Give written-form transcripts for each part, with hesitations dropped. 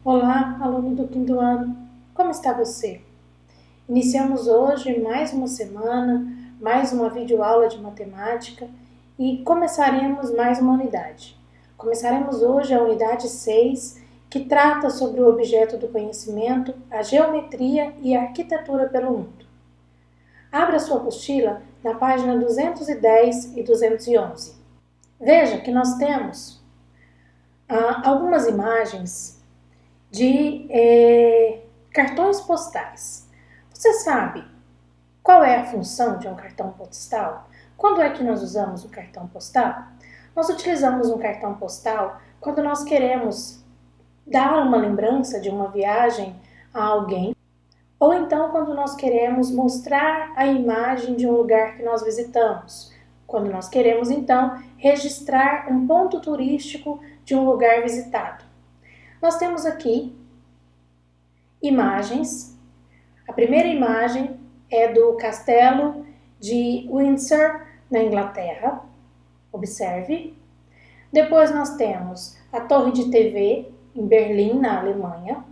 Olá, aluno do quinto ano, como está você? Iniciamos hoje mais uma semana, mais uma videoaula de matemática e começaremos mais uma unidade. Começaremos hoje a unidade 6, que trata sobre o objeto do conhecimento, a geometria e a arquitetura pelo mundo. Abra sua apostila na página 210 e 211. Veja que nós temos algumas imagens de cartões postais. Você sabe qual é a função de um cartão postal? Quando é que nós usamos o cartão postal? Nós utilizamos um cartão postal quando nós queremos dar uma lembrança de uma viagem a alguém, ou então quando nós queremos mostrar a imagem de um lugar que nós visitamos, quando nós queremos então registrar um ponto turístico de um lugar visitado. Nós temos aqui imagens. A primeira imagem é do castelo de Windsor, na Inglaterra. Observe. Depois nós temos a torre de TV em Berlim, na Alemanha.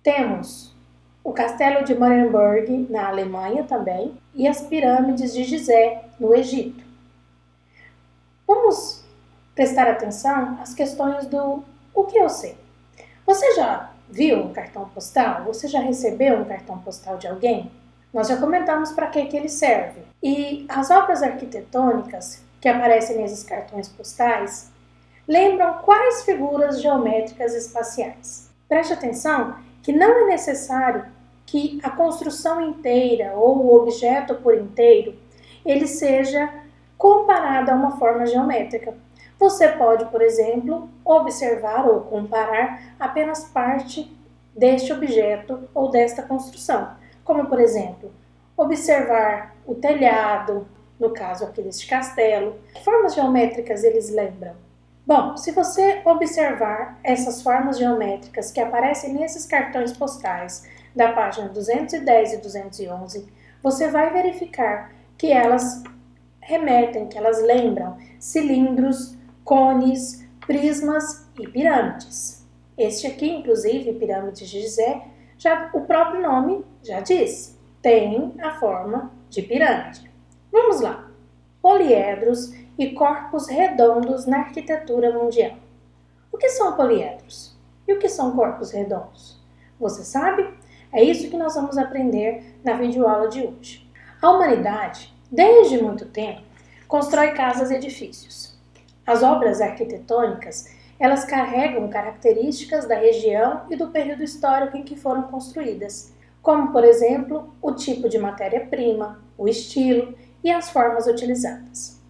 Temos o castelo de Marienburg, na Alemanha também, e as pirâmides de Gizé, no Egito. Vamos prestar atenção às questões do o que eu sei. Você já viu um cartão postal? Você já recebeu um cartão postal de alguém? Nós já comentamos para que ele serve. E as obras arquitetônicas que aparecem nesses cartões postais lembram quais figuras geométricas espaciais? Preste atenção que não é necessário que a construção inteira ou o objeto por inteiro ele seja comparado a uma forma geométrica. Você pode, por exemplo, observar ou comparar apenas parte deste objeto ou desta construção, como, por exemplo, observar o telhado, no caso aqui deste castelo. Que formas geométricas eles lembram? Bom, se você observar essas formas geométricas que aparecem nesses cartões postais da página 210 e 211, você vai verificar que elas remetem, que elas lembram cilindros, cones, prismas e pirâmides. Este aqui, inclusive, pirâmide de Gizé, o próprio nome já diz, tem a forma de pirâmide. Vamos lá. Poliedros e corpos redondos na arquitetura mundial. O que são poliedros? E o que são corpos redondos? Você sabe? É isso que nós vamos aprender na videoaula de hoje. A humanidade, desde muito tempo, constrói casas e edifícios. As obras arquitetônicas, elas carregam características da região e do período histórico em que foram construídas, como, por exemplo, o tipo de matéria-prima, o estilo e as formas utilizadas.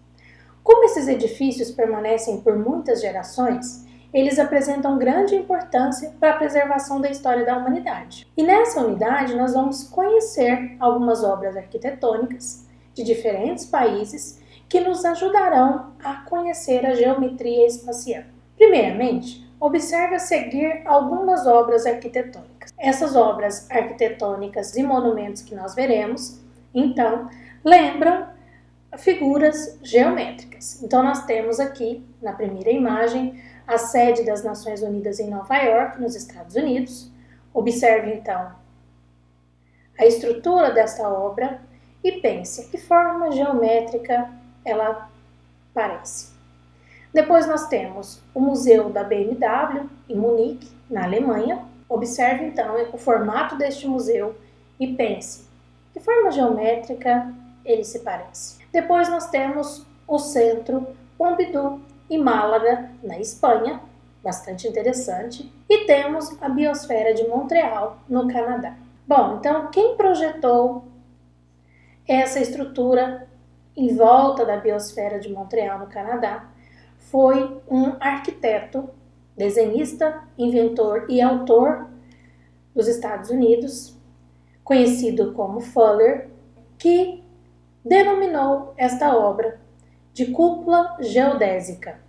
Como esses edifícios permanecem por muitas gerações, eles apresentam grande importância para a preservação da história da humanidade. E nessa unidade nós vamos conhecer algumas obras arquitetônicas de diferentes países que nos ajudarão a conhecer a geometria espacial. Primeiramente, observe a seguir algumas obras arquitetônicas. Essas obras arquitetônicas e monumentos que nós veremos, então, lembram figuras geométricas. Então, nós temos aqui, na primeira imagem, a sede das Nações Unidas em Nova York, nos Estados Unidos. Observe, então, a estrutura desta obra e pense que forma geométrica ela parece. Depois nós temos o Museu da BMW em Munique, na Alemanha. Observe então o formato deste museu e pense que forma geométrica ele se parece. Depois nós temos o Centro Pompidou em Málaga, na Espanha, bastante interessante. E temos a Biosfera de Montreal, no Canadá. Bom, então quem projetou essa estrutura em volta da Biosfera de Montreal, no Canadá, foi um arquiteto, desenhista, inventor e autor dos Estados Unidos, conhecido como Fuller, que denominou esta obra de cúpula geodésica.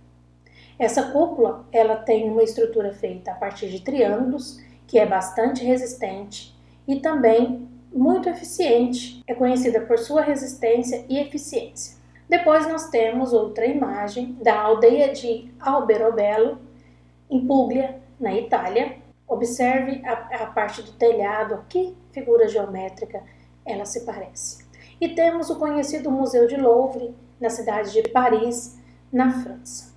Essa cúpula ela tem uma estrutura feita a partir de triângulos, que é bastante resistente e também muito eficiente, é conhecida por sua resistência e eficiência. Depois nós temos outra imagem da aldeia de Alberobello, em Puglia, na Itália. Observe a parte do telhado, a que figura geométrica ela se parece. E temos o conhecido Museu de Louvre, na cidade de Paris, na França.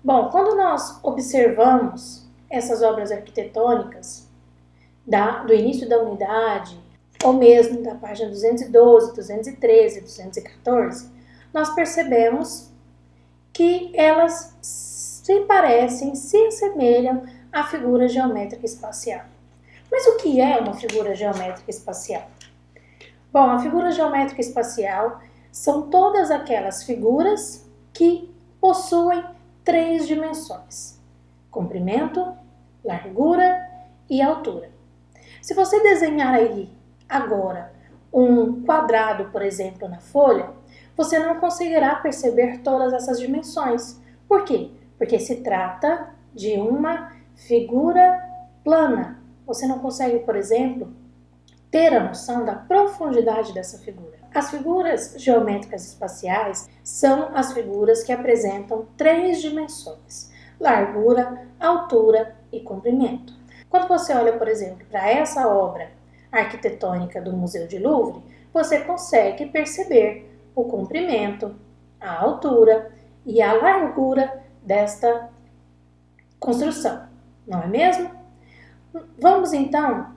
Bom, quando nós observamos essas obras arquitetônicas do início da unidade, ou mesmo da página 212, 213, 214, nós percebemos que elas se parecem, se assemelham à figura geométrica espacial. Mas o que é uma figura geométrica espacial? Bom, a figura geométrica espacial são todas aquelas figuras que possuem 3 dimensões: comprimento, largura e altura. Se você desenhar aí agora um quadrado, por exemplo, na folha, você não conseguirá perceber todas essas dimensões. Por quê? Porque se trata de uma figura plana. Você não consegue, por exemplo, ter a noção da profundidade dessa figura. As figuras geométricas espaciais são as figuras que apresentam 3 dimensões: largura, altura e comprimento. Quando você olha, por exemplo, para essa obra arquitetônica do Museu de Louvre, você consegue perceber o comprimento, a altura e a largura desta construção, não é mesmo? Vamos então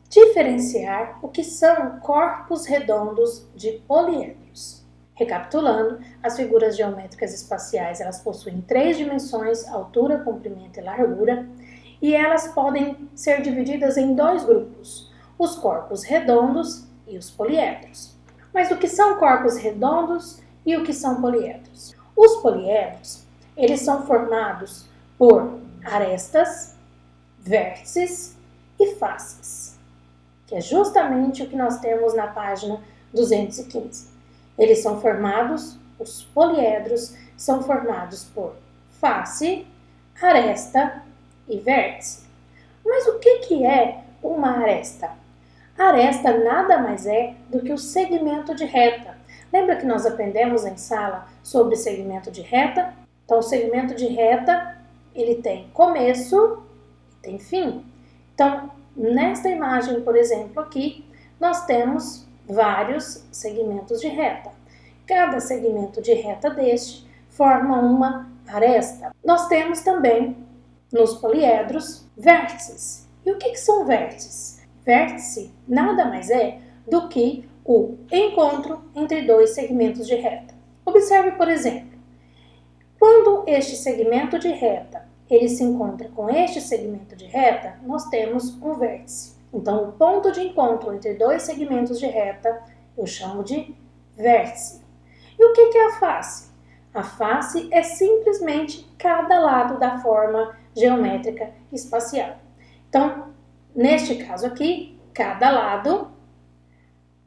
diferenciar o que são corpos redondos de poliedros. Recapitulando, as figuras geométricas espaciais elas possuem 3 dimensões: altura, comprimento e largura, e elas podem ser divididas em 2 grupos: os corpos redondos e os poliedros. Mas o que são corpos redondos e o que são poliedros? Os poliedros, eles são formados por arestas, vértices e faces, que é justamente o que nós temos na página 215. Eles são formados, os poliedros são formados por face, aresta e vértice. Mas o que é uma aresta? A aresta nada mais é do que o segmento de reta. Lembra que nós aprendemos em sala sobre segmento de reta? Então, o segmento de reta, ele tem começo e tem fim. Então, nesta imagem, por exemplo, aqui, nós temos vários segmentos de reta. Cada segmento de reta deste forma uma aresta. Nós temos também, nos poliedros, vértices. E o que são vértices? Vértice nada mais é do que o encontro entre 2 segmentos de reta. Observe, por exemplo, quando este segmento de reta ele se encontra com este segmento de reta, nós temos um vértice. Então, o ponto de encontro entre 2 segmentos de reta eu chamo de vértice. E o que é a face? A face é simplesmente cada lado da forma geométrica espacial. Então, neste caso aqui, cada lado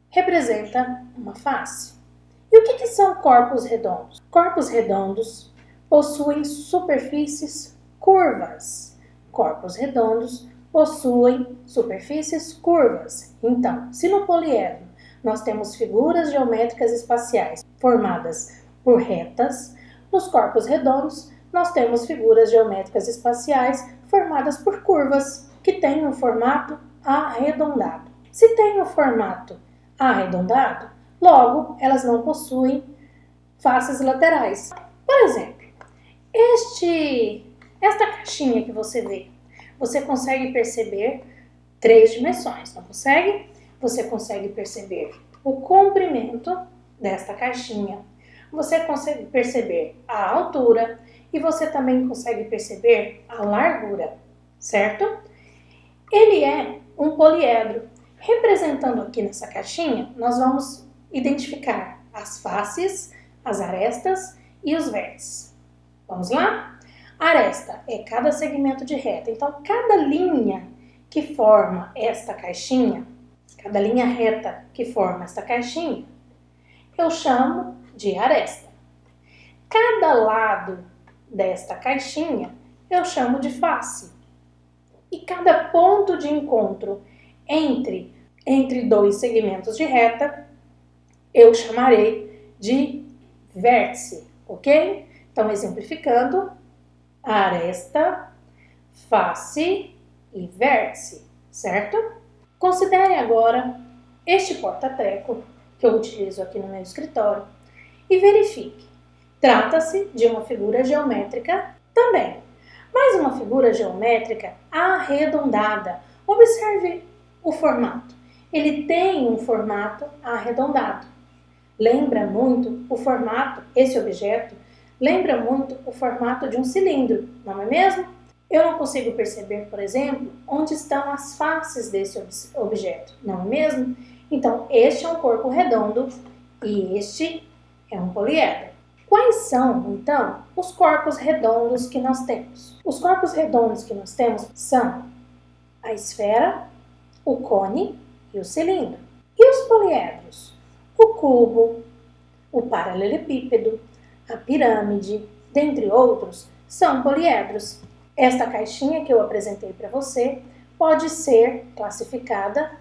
representa uma face. E o que são corpos redondos? Corpos redondos possuem superfícies curvas. Corpos redondos possuem superfícies curvas. Então, se no poliedro nós temos figuras geométricas espaciais formadas por retas, nos corpos redondos nós temos figuras geométricas espaciais formadas por curvas, que têm um formato arredondado. Se tem um formato arredondado, logo elas não possuem faces laterais. Por exemplo, esta caixinha que você vê, você consegue perceber 3 dimensões, não consegue? Você consegue perceber o comprimento desta caixinha, você consegue perceber a altura e você também consegue perceber a largura, certo? Ele é um poliedro. Representando aqui nessa caixinha, nós vamos identificar as faces, as arestas e os vértices. Vamos lá? Aresta é cada segmento de reta. Então, cada linha que forma esta caixinha, cada linha reta que forma esta caixinha, eu chamo de aresta. Cada lado desta caixinha eu chamo de face. E cada ponto de encontro entre 2 segmentos de reta eu chamarei de vértice, ok? Então, exemplificando, aresta, face, e vértice, certo? Considere agora este porta-treco que eu utilizo aqui no meu escritório e verifique. Trata-se de uma figura geométrica também, mas uma figura geométrica arredondada. Observe o formato. Ele tem um formato arredondado. Lembra muito o formato, esse objeto, lembra muito o formato de um cilindro, não é mesmo? Eu não consigo perceber, por exemplo, onde estão as faces desse objeto, não é mesmo? Então, este é um corpo redondo e este é um poliedro. Quais são, então, os corpos redondos que nós temos? Os corpos redondos que nós temos são a esfera, o cone e o cilindro. E os poliedros? O cubo, o paralelepípedo, a pirâmide, dentre outros, são poliedros. Esta caixinha que eu apresentei para você pode ser classificada,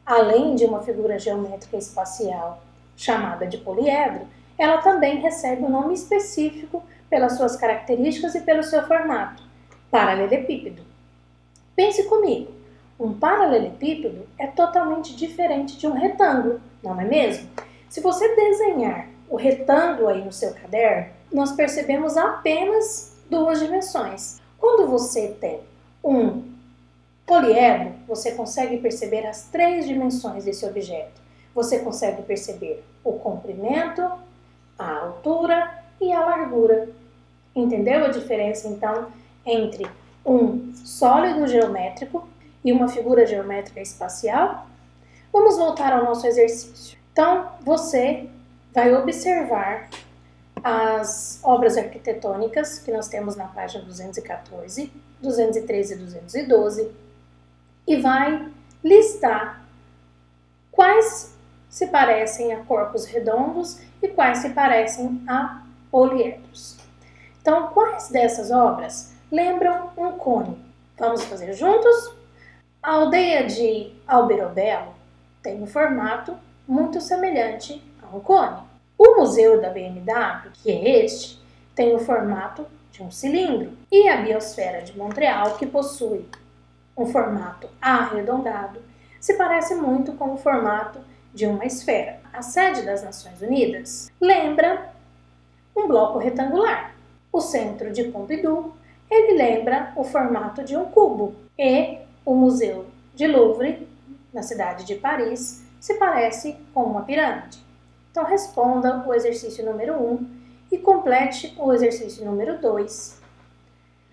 além de uma figura geométrica espacial chamada de poliedro, ela também recebe um nome específico pelas suas características e pelo seu formato, paralelepípedo. Pense comigo, um paralelepípedo é totalmente diferente de um retângulo, não é mesmo? Se você desenhar o retângulo aí no seu caderno, nós percebemos apenas duas dimensões. Quando você tem um poliedro, você consegue perceber as três dimensões desse objeto. Você consegue perceber o comprimento, a altura e a largura. Entendeu a diferença, então, entre um sólido geométrico e uma figura geométrica espacial? Vamos voltar ao nosso exercício. Então, você vai observar as obras arquitetônicas que nós temos na página 214, 213 e 212 e vai listar quais se parecem a corpos redondos e quais se parecem a poliedros. Então, quais dessas obras lembram um cone? Vamos fazer juntos? A aldeia de Alberobello tem um formato muito semelhante a um cone. O museu da BMW, que é este, tem o formato de um cilindro. E a biosfera de Montreal, que possui um formato arredondado, se parece muito com o formato de uma esfera. A sede das Nações Unidas lembra um bloco retangular. O centro de Pompidou, ele lembra o formato de um cubo. E o Museu de Louvre, na cidade de Paris, se parece com uma pirâmide. Então, responda o exercício número 1 e complete o exercício número 2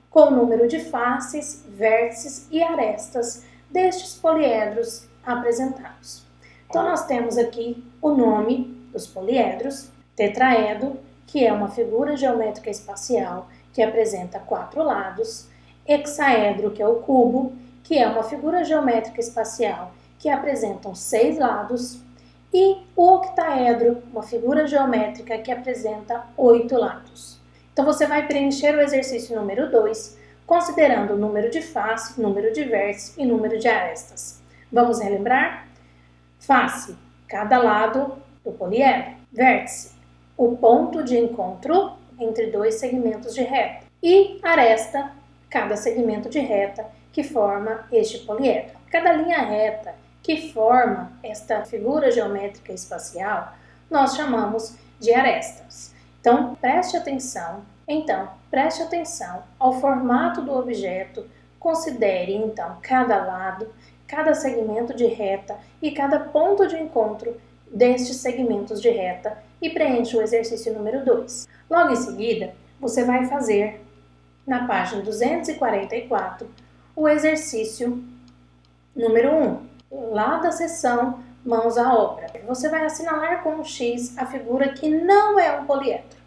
com o número de faces, vértices e arestas destes poliedros apresentados. Então, nós temos aqui o nome dos poliedros: tetraedro, que é uma figura geométrica espacial que apresenta 4 lados; hexaedro, que é o cubo, que é uma figura geométrica espacial que apresenta 6 lados; e o octaedro, uma figura geométrica que apresenta 8 lados. Então, você vai preencher o exercício número 2, considerando o número de face, número de vértices e número de arestas. Vamos relembrar? Face, cada lado do poliedro. Vértice, o ponto de encontro entre dois segmentos de reta. E aresta, cada segmento de reta que forma este poliedro. Cada linha reta que forma esta figura geométrica espacial, nós chamamos de arestas. Então, preste atenção ao formato do objeto, considere, então, cada lado, cada segmento de reta e cada ponto de encontro destes segmentos de reta e preencha o exercício número 2. Logo em seguida, você vai fazer, na página 244, o exercício número 1, lá da seção Mãos à Obra. Você vai assinalar com um X a figura que não é um poliedro.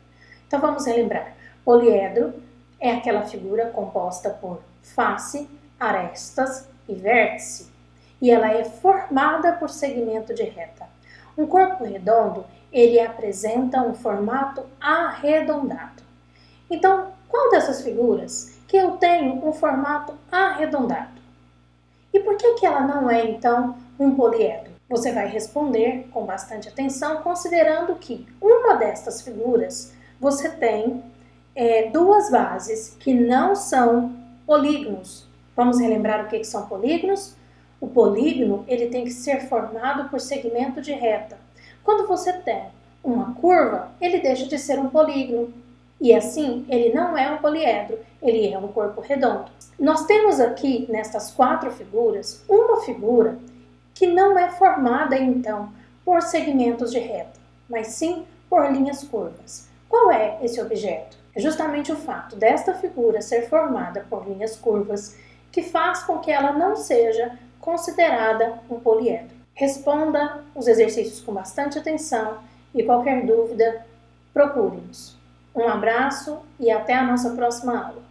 Então, vamos relembrar. Poliedro é aquela figura composta por face, arestas e vértice, e ela é formada por segmento de reta. Um corpo redondo, ele apresenta um formato arredondado. Então, qual dessas figuras que eu tenho um formato arredondado? E por que ela não é, então, um poliedro? Você vai responder com bastante atenção, considerando que uma destas figuras você tem duas bases que não são polígonos. Vamos relembrar o que são polígonos? O polígono ele tem que ser formado por segmento de reta. Quando você tem uma curva, ele deixa de ser um polígono. E assim, ele não é um poliedro, ele é um corpo redondo. Nós temos aqui, nestas 4 figuras, uma figura que não é formada, então, por segmentos de reta, mas sim por linhas curvas. Qual é esse objeto? É justamente o fato desta figura ser formada por linhas curvas que faz com que ela não seja considerada um poliedro. Responda os exercícios com bastante atenção e qualquer dúvida, procure-nos. Um abraço e até a nossa próxima aula.